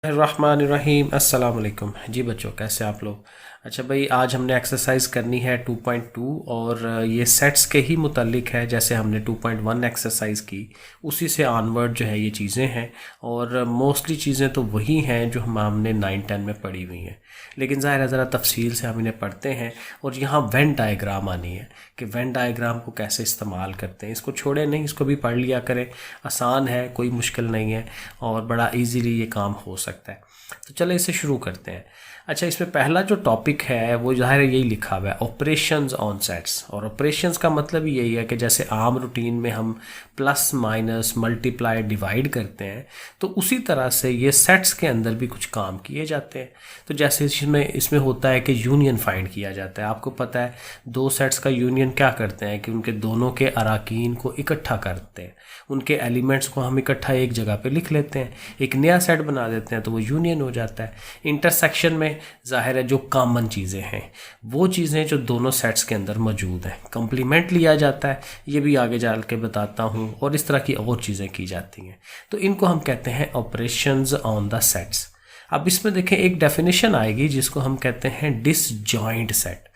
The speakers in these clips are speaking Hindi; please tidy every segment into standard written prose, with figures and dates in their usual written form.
रहमानिर्रहीम अस्सलाम वालेकुम। जी बच्चों, कैसे आप लोग? अच्छा भाई, आज हमने एक्सरसाइज करनी है 2.2 और ये सेट्स के ही मुतल्लिक है। जैसे हमने 2.1 एक्सरसाइज की, उसी से ऑनवर्ड जो है ये चीज़ें हैं और मोस्टली चीज़ें तो वही हैं जो हमने 9-10 में पढ़ी हुई हैं, लेकिन ज़ाहिर है ज़रा तफसील से हम इन्हें पढ़ते हैं। और यहाँ वेन डायग्राम आनी है कि वेन डायग्राम को कैसे इस्तेमाल करते हैं। इसको छोड़े नहीं, इसको भी पढ़ लिया करें, आसान है, कोई मुश्किल नहीं है और बड़ा ईजीली ये काम हो सकता है। तो चले इसे शुरू करते हैं। अच्छा, इसमें पहला जो टॉपिक है वो ज़ाहिर यही लिखा हुआ है, ऑपरेशंस ऑन सेट्स। और ऑपरेशंस का मतलब यही है कि जैसे आम रूटीन में हम प्लस माइनस मल्टीप्लाई डिवाइड करते हैं, तो उसी तरह से ये सेट्स के अंदर भी कुछ काम किए जाते हैं। तो जैसे इसमें होता है कि यूनियन फाइंड किया जाता है। आपको पता है दो सेट्स का यूनियन क्या करते हैं कि उनके दोनों के अराकीन को इकट्ठा करते हैं, उनके एलिमेंट्स को हम इकट्ठा एक जगह पे लिख लेते हैं, एक नया सेट बना देते हैं, तो वो यूनियन हो जाता है। इंटरसेक्शन में ज़ाहिर है जो कॉमन चीज़ें हैं वो चीज़ें जो दोनों सेट्स के अंदर मौजूद हैं, कंप्लीमेंट लिया जाता है, ये भी आगे चल के बताता हूँ, और इस तरह की और चीज़ें की जाती हैं। तो इनको हम कहते हैं ऑपरेशंस ऑन द सेट्स। अब इसमें देखें एक डेफिनेशन आएगी जिसको हम कहते हैं डिसजॉइंट सेट।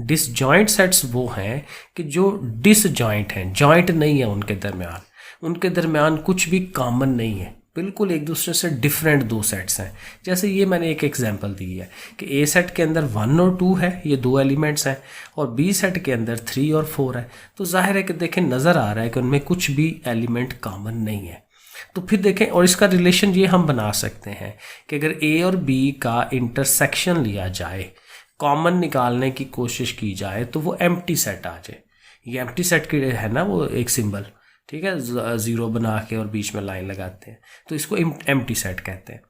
डिसजॉइंट सेट्स वो हैं कि जो डिसजॉइंट हैं, जॉइंट नहीं है उनके दरमियान कुछ भी कॉमन नहीं है, बिल्कुल एक दूसरे से डिफरेंट दो सेट्स हैं। जैसे ये मैंने एक एग्जांपल दी है कि ए सेट के अंदर 1 और 2 है, ये दो एलिमेंट्स हैं, और बी सेट के अंदर 3 और 4 है। तो जाहिर है कि देखें नज़र आ रहा है कि उनमें कुछ भी एलिमेंट कॉमन नहीं है। तो फिर देखें, और इसका रिलेशन ये हम बना सकते हैं कि अगर ए और बी का इंटरसेक्शन लिया जाए, कॉमन निकालने की कोशिश की जाए, तो वो एम्प्टी सेट आ जाए। ये एम्प्टी सेट की है ना वो एक सिंबल, ठीक है, ज़ीरो बना के और बीच में लाइन लगाते हैं, तो इसको एम्प्टी सेट कहते हैं।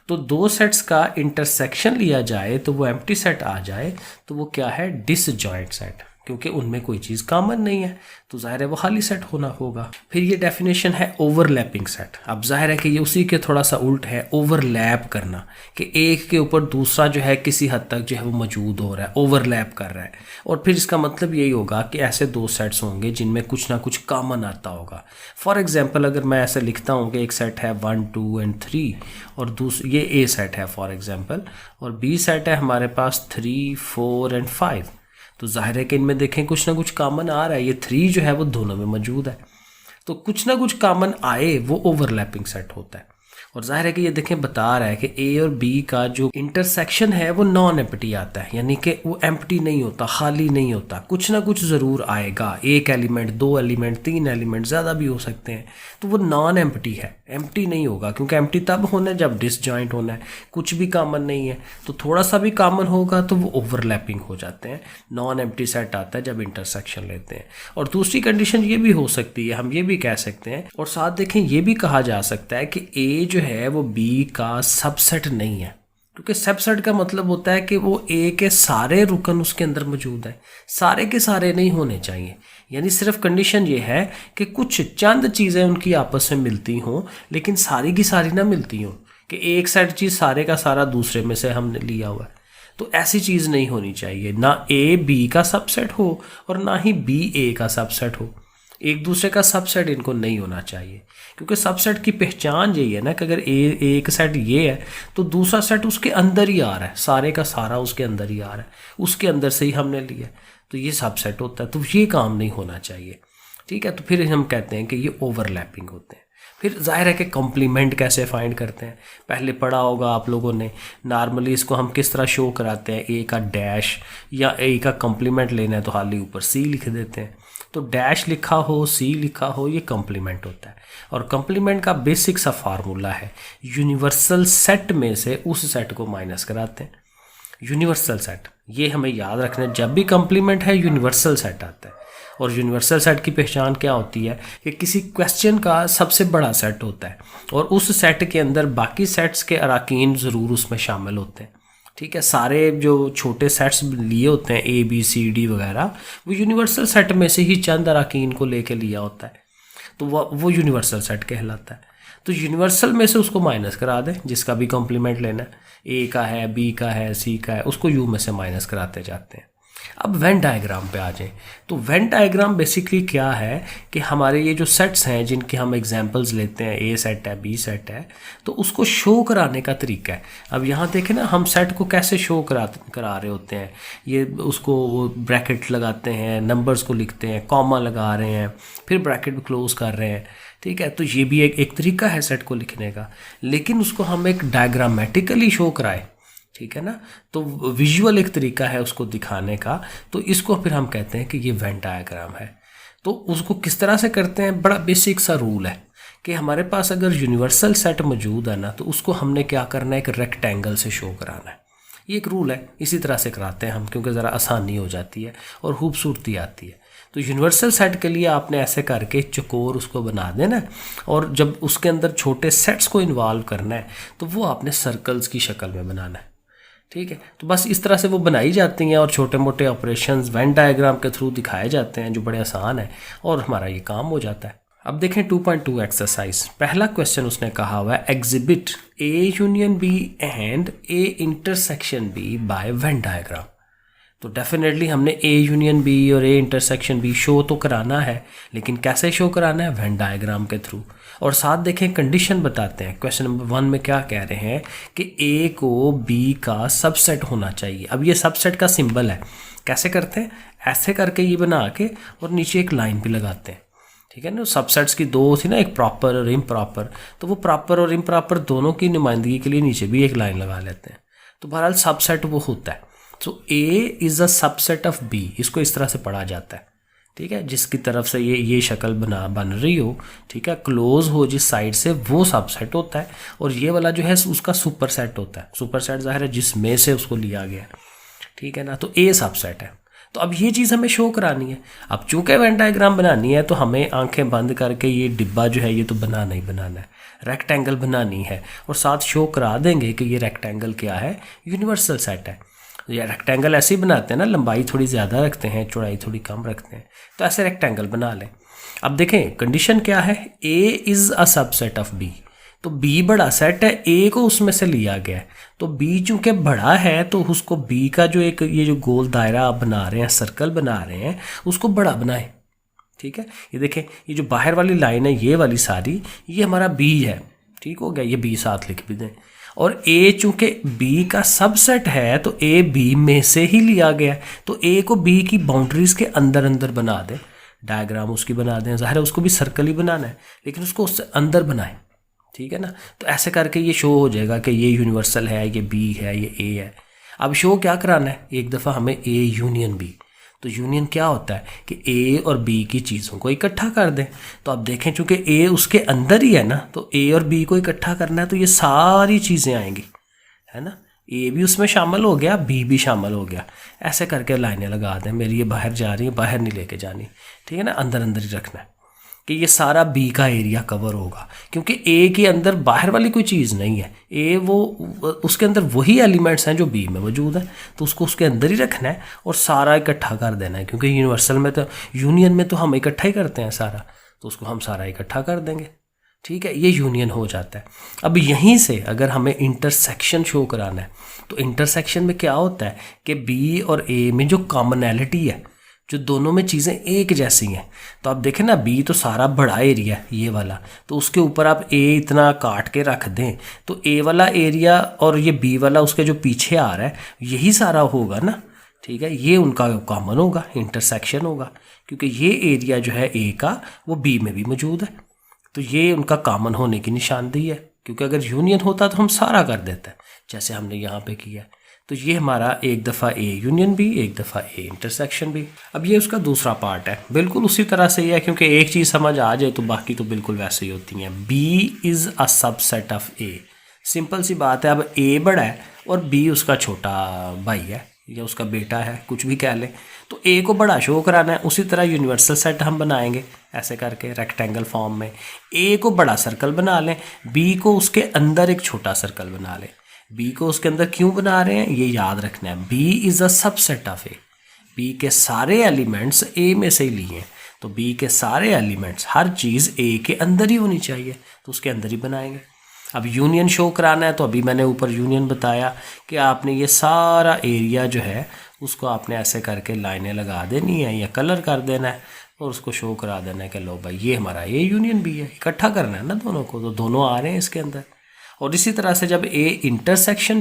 तो दो सेट्स का इंटरसेक्शन लिया जाए तो वो एम्प्टी सेट आ जाए, तो वो क्या है, डिसजॉइंट सेट, क्योंकि उनमें कोई चीज़ कॉमन नहीं है, तो जाहिर है वो खाली सेट होना होगा। फिर ये डेफिनेशन है ओवरलैपिंग सेट। अब जाहिर है कि ये उसी के थोड़ा सा उल्ट है, ओवरलैप करना, कि एक के ऊपर दूसरा जो है किसी हद तक जो है वो मौजूद हो रहा है, ओवरलैप कर रहा है। और फिर इसका मतलब यही होगा कि ऐसे दो सेट्स होंगे जिनमें कुछ ना कुछ कॉमन आता होगा। फॉर एग्जाम्पल, अगर मैं ऐसे लिखता हूँ कि एक सेट है 1, 2 एंड 3, और ये ए सेट है फॉर एग्जाम्पल, और बी सेट है हमारे पास 3, 4 एंड 5, तो जाहिर है कि इनमें देखें कुछ ना कुछ कॉमन आ रहा है। ये 3 जो है वो दोनों में मौजूद है, तो कुछ ना कुछ कॉमन आए वो ओवरलैपिंग सेट होता है। और जाहिर है कि ये देखें बता रहा है कि ए और बी का जो इंटरसेक्शन है वो नॉन एम्प्टी आता है, यानी कि वो एम्प्टी नहीं होता, खाली नहीं होता, कुछ ना कुछ ज़रूर आएगा। एक एलिमेंट, 2 एलिमेंट, 3 एलिमेंट, ज़्यादा भी हो सकते हैं, तो वो नॉन एम्प्टी है, एम्प्टी नहीं होगा, क्योंकि एम्प्टी तब होना है जब डिसजॉइंट होना है, कुछ भी कॉमन नहीं है। तो थोड़ा सा भी कॉमन होगा तो वो ओवरलैपिंग हो जाते हैं, नॉन एम्प्टी सेट आता है जब इंटरसेक्शन लेते हैं। और दूसरी कंडीशन ये भी हो सकती है, हम ये भी कह सकते हैं, और साथ देखें ये भी कहा जा सकता है कि ए जो है वो बी का सबसेट नहीं है, क्योंकि सबसेट का मतलब होता है कि वो ए के सारे रुकन उसके अंदर मौजूद है, सारे के सारे नहीं होने चाहिए। यानी सिर्फ कंडीशन ये है कि कुछ चंद चीज़ें उनकी आपस में मिलती हों, लेकिन सारी की सारी ना मिलती हों, कि एक सेट चीज़ सारे का सारा दूसरे में से हमने लिया हुआ है। तो ऐसी चीज़ नहीं होनी चाहिए, ना ए बी का सबसेट हो और ना ही बी ए का सबसेट हो। एक दूसरे का सबसेट इनको नहीं होना चाहिए, क्योंकि सबसेट की पहचान यही है ना कि अगर एक सेट ये है तो दूसरा सेट उसके अंदर ही आ रहा है, सारे का सारा उसके अंदर ही आ रहा है, उसके अंदर से ही हमने लिया, तो ये सबसेट होता है। तो ये काम नहीं होना चाहिए, ठीक है। तो फिर हम कहते हैं कि ये ओवरलैपिंग होते हैं। फिर जाहिर है कि कॉम्प्लीमेंट कैसे फाइंड करते हैं, पहले पढ़ा होगा आप लोगों ने। नॉर्मली इसको हम किस तरह शो कराते हैं, ए का डैश या ए का कॉम्प्लीमेंट लेना है तो हाली ऊपर सी लिख देते हैं, तो डैश लिखा हो सी लिखा हो ये कॉम्प्लीमेंट होता है। और कॉम्प्लीमेंट का बेसिक सा फार्मूला है, यूनिवर्सल सेट में से उस सेट को माइनस कराते हैं। यूनिवर्सल सेट ये हमें याद रखना है, जब भी कॉम्प्लीमेंट है यूनिवर्सल सेट आता है। और यूनिवर्सल सेट की पहचान क्या होती है कि किसी क्वेश्चन का सबसे बड़ा सेट होता है और उस सेट के अंदर बाकी सेट्स के अराकीन ज़रूर उसमें शामिल होते हैं, ठीक है। सारे जो छोटे सेट्स लिए होते हैं ए बी सी डी वगैरह, वो यूनिवर्सल सेट में से ही चंद अराकीन को लेके लिया होता है, तो वो यूनिवर्सल सेट कहलाता है। तो यूनिवर्सल में से उसको माइनस करा दें, जिसका भी कॉम्प्लीमेंट लेना है, ए का है, बी का है, सी का है, उसको यू में से माइनस कराते जाते हैं। अब वेन डायग्राम पे आ जाएं। तो वेन डायग्राम बेसिकली क्या है कि हमारे ये जो सेट्स हैं जिनके हम एग्जांपल्स लेते हैं, ए सेट है, बी सेट है, तो उसको शो कराने का तरीका है। अब यहाँ देखें ना, हम सेट को कैसे शो करा रहे होते हैं। ये उसको वो ब्रैकेट लगाते हैं, नंबर्स को लिखते हैं, कॉमा लगा रहे हैं, फिर ब्रैकेट क्लोज कर रहे हैं, ठीक है। तो ये भी एक तरीका है सेट को लिखने का, लेकिन उसको हम एक डायग्रामेटिकली शो कराएं, ठीक है ना। तो विजुअल एक तरीका है उसको दिखाने का, तो इसको फिर हम कहते हैं कि ये वेन डायग्राम है। तो उसको किस तरह से करते हैं, बड़ा बेसिक सा रूल है कि हमारे पास अगर यूनिवर्सल सेट मौजूद है ना, तो उसको हमने क्या करना है, एक रेक्टेंगल से शो कराना है। ये एक रूल है, इसी तरह से कराते हैं हम, क्योंकि ज़रा आसानी हो जाती है और खूबसूरती आती है। तो यूनिवर्सल सेट के लिए आपने ऐसे करके चकोर उसको बना देना है, और जब उसके अंदर छोटे सेट्स को इन्वॉल्व करना है तो वो आपने सर्कल्स की शक्ल में बनाना है, ठीक है। तो बस इस तरह से वो बनाई जाती हैं, और छोटे मोटे ऑपरेशंस वेन डायग्राम के थ्रू दिखाए जाते हैं, जो बड़े आसान है, और हमारा ये काम हो जाता है। अब देखें 2.2 एक्सरसाइज। पहला क्वेश्चन उसने कहा हुआ है, exhibit A union B and A intersection B by Venn diagram. तो डेफिनेटली हमने ए यूनियन बी और ए इंटरसेक्शन बी शो तो कराना है, लेकिन कैसे शो कराना है, वेन डायग्राम के थ्रू। और साथ देखें कंडीशन बताते हैं, क्वेश्चन नंबर 1 में क्या कह रहे हैं कि ए को बी का सबसेट होना चाहिए। अब ये सबसेट का सिंबल है, कैसे करते हैं, ऐसे करके ये बना के और नीचे एक लाइन भी लगाते हैं, ठीक है ना। सबसेट्स की दो थी ना, एक प्रॉपर और इम्प्रॉपर, तो वो प्रॉपर और इम्प्रॉपर दोनों की नुमाइंदगी के लिए नीचे भी एक लाइन लगा लेते हैं। तो बहरहाल सबसेट वो होता है। तो A is a subset of B, इसको इस तरह से पढ़ा जाता है, ठीक है। जिसकी तरफ से ये शक्ल बन रही हो, ठीक है, क्लोज हो जिस साइड से, वो सबसेट होता है। और ये वाला जो है उसका सुपर सेट होता है। सुपर सेट ज़ाहिर है जिसमें से उसको लिया गया, ठीक है ना। तो ए सबसेट है। तो अब ये चीज़ हमें शो करानी है। अब चूंकि वेन डायग्राम बनानी है, तो हमें आंखें बंद करके ये डिब्बा जो है ये तो बनाना ही बनाना है, रेक्टेंगल बनानी है, और साथ शो करा देंगे कि ये रेक्टेंगल क्या है, यूनिवर्सल सेट है। या रेक्टेंगल ऐसे ही बनाते हैं ना, लंबाई थोड़ी ज़्यादा रखते हैं, चौड़ाई थोड़ी कम रखते हैं, तो ऐसे रेक्टेंगल बना लें। अब देखें कंडीशन क्या है, A is a subset of B. तो बी बड़ा सेट है, ए को उसमें से लिया गया है, तो बी चूंकि बड़ा है तो उसको बी का जो एक ये जो गोल दायरा आप बना रहे हैं, सर्कल बना रहे हैं, उसको बड़ा बनाएं, ठीक है। ये देखें, ये जो बाहर वाली लाइन है ये वाली सारी, ये हमारा बी है, ठीक हो गया। ये बी साथ लिख भी दें। और ए चूंकि बी का सबसेट है, तो ए बी में से ही लिया गया है, तो ए को बी की बाउंड्रीज के अंदर अंदर बना दें, डायग्राम उसकी बना दें। ज़ाहिर है उसको भी सर्कल ही बनाना है, लेकिन उसको उससे अंदर बनाएं, ठीक है ना। तो ऐसे करके ये शो हो जाएगा कि ये यूनिवर्सल है, ये बी है, ये ए है। अब शो क्या कराना है, एक दफ़ा हमें ए यूनियन बी। तो यूनियन क्या होता है कि ए और बी की चीज़ों को इकट्ठा कर दें। तो अब देखें चूंकि ए उसके अंदर ही है ना, तो ए और बी को इकट्ठा करना है, तो ये सारी चीज़ें आएंगी, है ना। ए भी उसमें शामिल हो गया, बी भी शामिल हो गया। ऐसे करके लाइनें लगा दें। मेरी ये बाहर जा रही है, बाहर नहीं लेके जानी, ठीक है ना, अंदर अंदर ही रखना है कि ये सारा बी का एरिया कवर होगा, क्योंकि ए के अंदर बाहर वाली कोई चीज़ नहीं है। ए वो उसके अंदर वही एलिमेंट्स हैं जो बी में मौजूद है, तो उसको उसके अंदर ही रखना है और सारा इकट्ठा कर देना है, क्योंकि यूनिवर्सल में तो, यूनियन में तो हम इकट्ठा ही करते हैं सारा, तो उसको हम सारा इकट्ठा कर देंगे, ठीक है। ये यूनियन हो जाता है। अब यहीं से अगर हमें इंटरसेक्शन शो कराना है, तो इंटरसेक्शन में क्या होता है कि बी और ए में जो कॉमनैलिटी है, जो दोनों में चीज़ें एक जैसी हैं। तो आप देखें ना, बी तो सारा बड़ा एरिया है ये वाला, तो उसके ऊपर आप ए इतना काट के रख दें, तो ए वाला एरिया और ये बी वाला उसके जो पीछे आ रहा है, यही सारा होगा ना, ठीक है। ये उनका कॉमन होगा, इंटरसेक्शन होगा, क्योंकि ये एरिया जो है ए का वो बी में भी मौजूद है, तो ये उनका कॉमन होने की निशानदेही है। क्योंकि अगर यूनियन होता तो हम सारा कर देते, जैसे हमने यहाँ पे किया। तो ये हमारा एक दफ़ा ए यूनियन बी, एक दफ़ा ए इंटरसेक्शन बी। अब ये उसका दूसरा पार्ट है, बिल्कुल उसी तरह से ही है, क्योंकि एक चीज़ समझ आ जाए तो बाकी तो बिल्कुल वैसे ही होती हैं। B is a subset of A, simple सी बात है। अब ए बड़ा है और बी उसका छोटा भाई है या उसका बेटा है, कुछ भी कह लें। तो ए को बड़ा शो कराना है, उसी तरह यूनिवर्सल सेट हम बनाएंगे ऐसे करके रेक्टेंगल फॉर्म में। ए को बड़ा सर्कल बना लें, बी को उसके अंदर एक छोटा सर्कल बना लें। बी को उसके अंदर क्यों बना रहे हैं ये याद रखना है। B is a subset of A, B के सारे एलिमेंट्स ए में से ही लिए हैं, तो बी के सारे एलिमेंट्स, हर चीज़ ए के अंदर ही होनी चाहिए, तो उसके अंदर ही बनाएंगे। अब यूनियन शो कराना है, तो अभी मैंने ऊपर यूनियन बताया कि आपने ये सारा एरिया जो है उसको आपने ऐसे करके लाइनें लगा देनी है या कलर कर देना है और उसको शो करा देना है कि लो भाई ये हमारा ए यूनियन बी है। इकट्ठा करना है ना दोनों को, तो दोनों आ रहे हैं इसके अंदर। और इसी तरह से जब ए इंटरसेक्शन